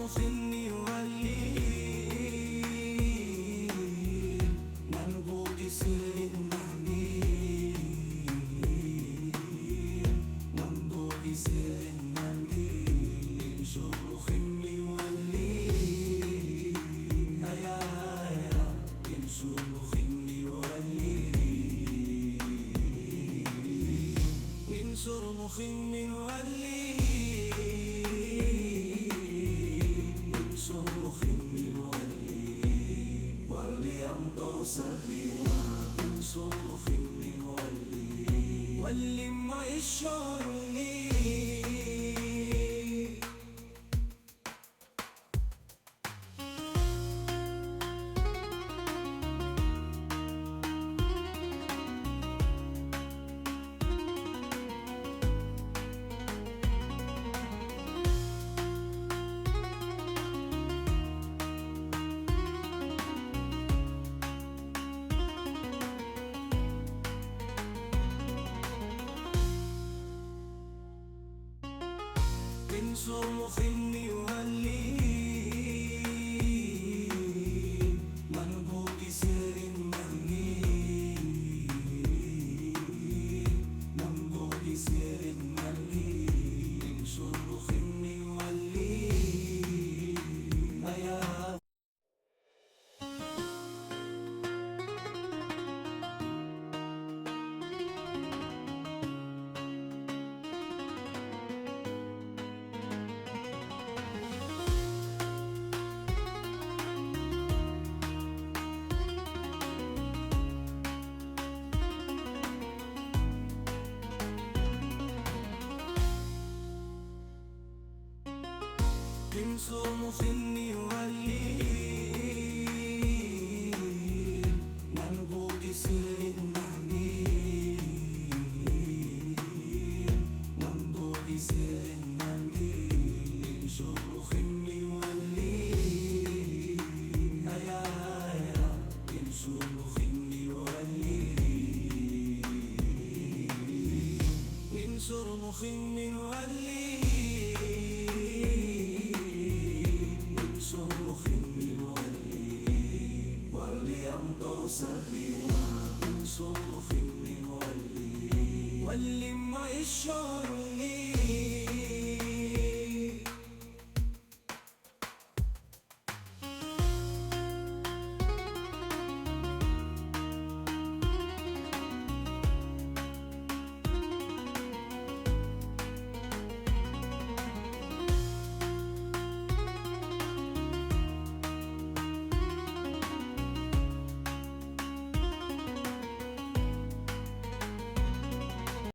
مخني ولي منبوذ سر المعني منبوذ سر المعني انشر مخني ولي هيا هيا انشر مخني ولي انشر مخني ولي واللي ما يشعرني انشر مخني ولي منبوذ سر المعني منبوذ سر المعني انشر مخني ولي هيا انشر مخني ولي منبوذ سر المعني منبوذ سر المعني انشر مخني ولي هيا هيا انشر مخني ولي انشر مخني ولي واللي ما يشعرني